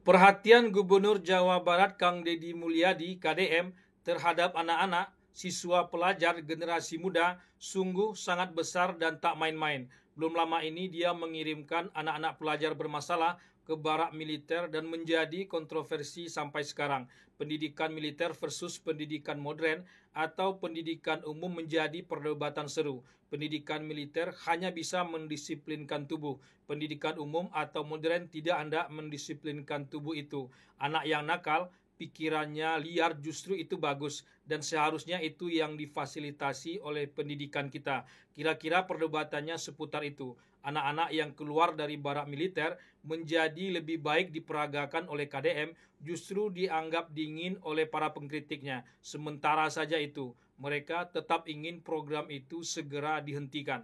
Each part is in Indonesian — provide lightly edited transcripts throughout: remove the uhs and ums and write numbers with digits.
Perhatian Gubernur Jawa Barat Kang Deddy Mulyadi (KDM) terhadap anak-anak, siswa pelajar generasi muda sungguh sangat besar dan tak main-main. Belum lama ini dia mengirimkan anak-anak pelajar bermasalah ke barak militer dan menjadi kontroversi sampai sekarang. Pendidikan militer versus pendidikan modern atau pendidikan umum menjadi perdebatan seru. Pendidikan militer hanya bisa mendisiplinkan tubuh. Pendidikan umum atau modern tidak hendak mendisiplinkan tubuh itu. Anak yang nakal, pikirannya liar justru itu bagus dan seharusnya itu yang difasilitasi oleh pendidikan kita. Kira-kira perdebatannya seputar itu. Anak-anak yang keluar dari barak militer menjadi lebih baik diperagakan oleh KDM justru dianggap dingin oleh para pengkritiknya. Sementara saja itu, mereka tetap ingin program itu segera dihentikan.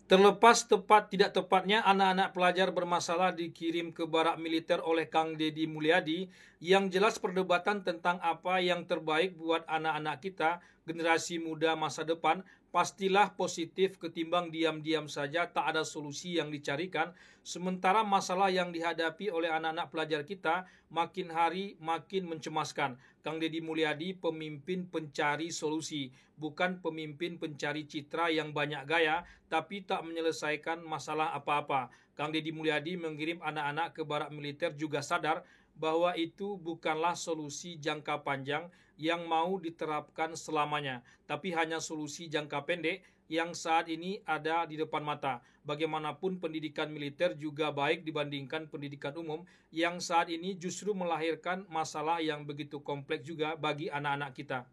Terlepas tepat tidak tepatnya anak-anak pelajar bermasalah dikirim ke barak militer oleh Kang Deddy Mulyadi, yang jelas perdebatan tentang apa yang terbaik buat anak-anak kita, generasi muda masa depan, pastilah positif ketimbang diam-diam saja tak ada solusi yang dicarikan, sementara masalah yang dihadapi oleh anak-anak pelajar kita makin hari makin mencemaskan. Kang Deddy Mulyadi pemimpin pencari solusi, bukan pemimpin pencari citra yang banyak gaya, tapi tak menyelesaikan masalah apa-apa. Kang Deddy Mulyadi mengirim anak-anak ke barak militer juga sadar bahwa itu bukanlah solusi jangka panjang yang mau diterapkan selamanya, tapi hanya solusi jangka pendek yang saat ini ada di depan mata. Bagaimanapun pendidikan militer juga baik dibandingkan pendidikan umum yang saat ini justru melahirkan masalah yang begitu kompleks juga bagi anak-anak kita.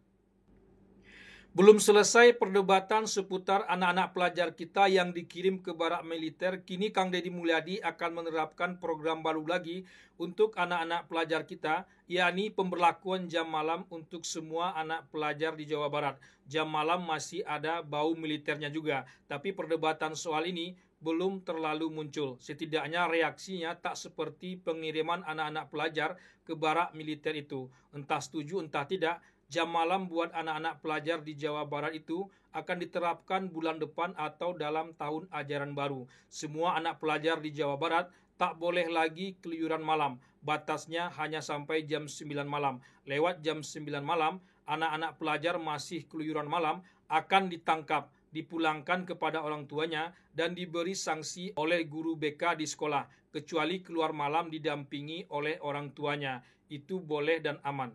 Belum selesai perdebatan seputar anak-anak pelajar kita yang dikirim ke barak militer, kini Kang Deddy Mulyadi akan menerapkan program baru lagi untuk anak-anak pelajar kita, yakni pemberlakuan jam malam untuk semua anak pelajar di Jawa Barat. Jam malam masih ada bau militernya juga, tapi perdebatan soal ini belum terlalu muncul. Setidaknya reaksinya tak seperti pengiriman anak-anak pelajar ke barak militer itu. Entah setuju entah tidak, jam malam buat anak-anak pelajar di Jawa Barat itu akan diterapkan bulan depan atau dalam tahun ajaran baru. Semua anak pelajar di Jawa Barat tak boleh lagi keluyuran malam. Batasnya hanya sampai jam 9 malam. Lewat jam 9 malam, anak-anak pelajar masih keluyuran malam akan ditangkap, dipulangkan kepada orang tuanya, dan diberi sanksi oleh guru BK di sekolah, kecuali keluar malam didampingi oleh orang tuanya. Itu boleh dan aman.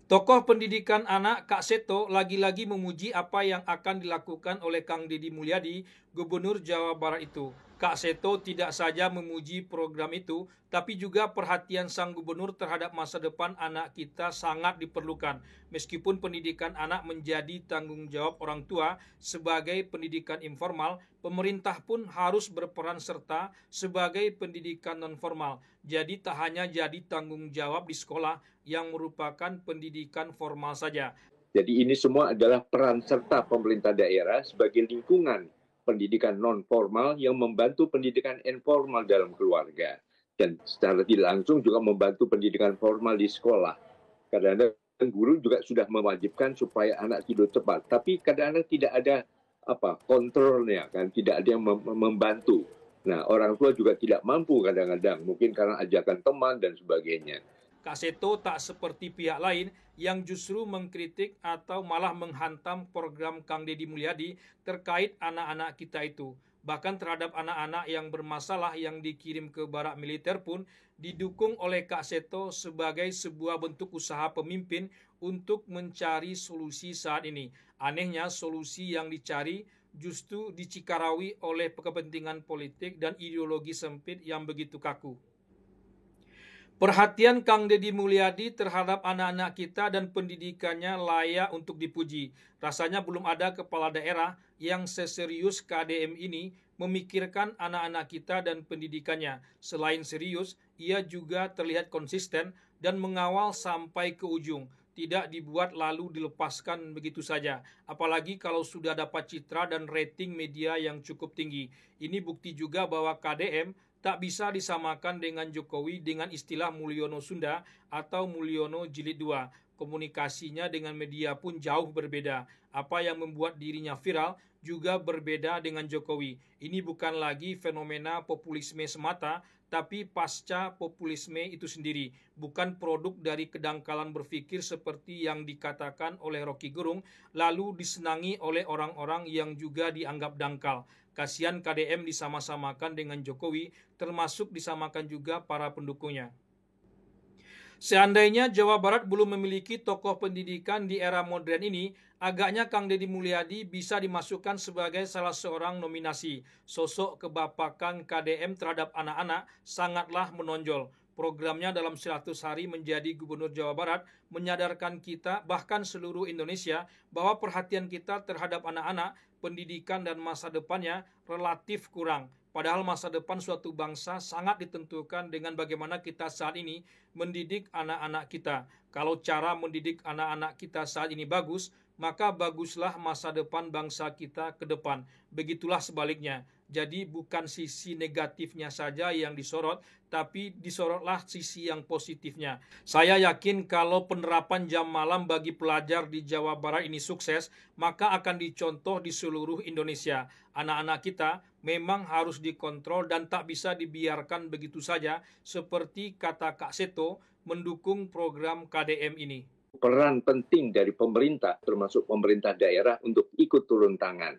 Tokoh pendidikan anak Kak Seto lagi-lagi memuji apa yang akan dilakukan oleh Kang Deddy Mulyadi, Gubernur Jawa Barat itu. Kak Seto tidak saja memuji program itu, tapi juga perhatian sang gubernur terhadap masa depan anak kita sangat diperlukan. Meskipun pendidikan anak menjadi tanggung jawab orang tua sebagai pendidikan informal, pemerintah pun harus berperan serta sebagai pendidikan nonformal. Jadi tak hanya jadi tanggung jawab di sekolah yang merupakan pendidikan formal saja. Jadi ini semua adalah peran serta pemerintah daerah sebagai lingkungan pendidikan non formal yang membantu pendidikan informal dalam keluarga dan secara tidak langsung juga membantu pendidikan formal di sekolah. Kadang-kadang guru juga sudah mewajibkan supaya anak tidur cepat, tapi kadang-kadang tidak ada kontrolnya, kan tidak ada yang membantu. Nah, orang tua juga tidak mampu kadang-kadang, mungkin karena ajakan teman dan sebagainya. Kak Seto tak seperti pihak lain yang justru mengkritik atau malah menghantam program Kang Deddy Mulyadi terkait anak-anak kita itu. Bahkan terhadap anak-anak yang bermasalah yang dikirim ke barak militer pun didukung oleh Kak Seto sebagai sebuah bentuk usaha pemimpin untuk mencari solusi saat ini. Anehnya solusi yang dicari justru dicikarawi oleh kepentingan politik dan ideologi sempit yang begitu kaku. Perhatian Kang Deddy Mulyadi terhadap anak-anak kita dan pendidikannya layak untuk dipuji. Rasanya belum ada kepala daerah yang seserius KDM ini memikirkan anak-anak kita dan pendidikannya. Selain serius, ia juga terlihat konsisten dan mengawal sampai ke ujung. Tidak dibuat lalu dilepaskan begitu saja. Apalagi kalau sudah dapat citra dan rating media yang cukup tinggi. Ini bukti juga bahwa KDM tak bisa disamakan dengan Jokowi dengan istilah Mulyono Sunda atau Mulyono Jilid 2. Komunikasinya dengan media pun jauh berbeda. Apa yang membuat dirinya viral juga berbeda dengan Jokowi. Ini bukan lagi fenomena populisme semata, tapi pasca populisme itu sendiri, bukan produk dari kedangkalan berpikir seperti yang dikatakan oleh Rocky Gerung, lalu disenangi oleh orang-orang yang juga dianggap dangkal. Kasihan KDM disama-samakan dengan Jokowi, termasuk disamakan juga para pendukungnya. Seandainya Jawa Barat belum memiliki tokoh pendidikan di era modern ini, agaknya Kang Deddy Mulyadi bisa dimasukkan sebagai salah seorang nominasi. Sosok kebapakan KDM terhadap anak-anak sangatlah menonjol. Programnya dalam 100 hari menjadi Gubernur Jawa Barat menyadarkan kita, bahkan seluruh Indonesia, bahwa perhatian kita terhadap anak-anak, pendidikan dan masa depannya relatif kurang. Padahal masa depan suatu bangsa sangat ditentukan dengan bagaimana kita saat ini mendidik anak-anak kita. Kalau cara mendidik anak-anak kita saat ini bagus, maka baguslah masa depan bangsa kita ke depan. Begitulah sebaliknya. Jadi bukan sisi negatifnya saja yang disorot, tapi disorotlah sisi yang positifnya. Saya yakin kalau penerapan jam malam bagi pelajar di Jawa Barat ini sukses, maka akan dicontoh di seluruh Indonesia. Anak-anak kita memang harus dikontrol dan tak bisa dibiarkan begitu saja, seperti kata Kak Seto mendukung program KDM ini. Peran penting dari pemerintah, termasuk pemerintah daerah, untuk ikut turun tangan.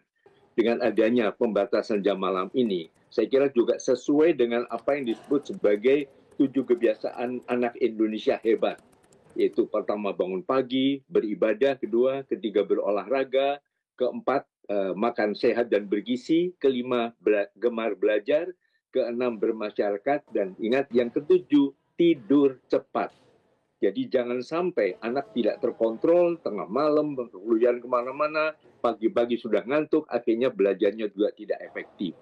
Dengan adanya pembatasan jam malam ini, saya kira juga sesuai dengan apa yang disebut sebagai 7 kebiasaan anak Indonesia hebat. Yaitu pertama bangun pagi, beribadah, kedua, ketiga berolahraga, keempat makan sehat dan bergizi, kelima gemar belajar, keenam bermasyarakat, dan ingat yang ketujuh tidur cepat. Jadi jangan sampai anak tidak terkontrol, tengah malam berkeluyuran kemana-mana, pagi-pagi sudah ngantuk, akhirnya belajarnya juga tidak efektif.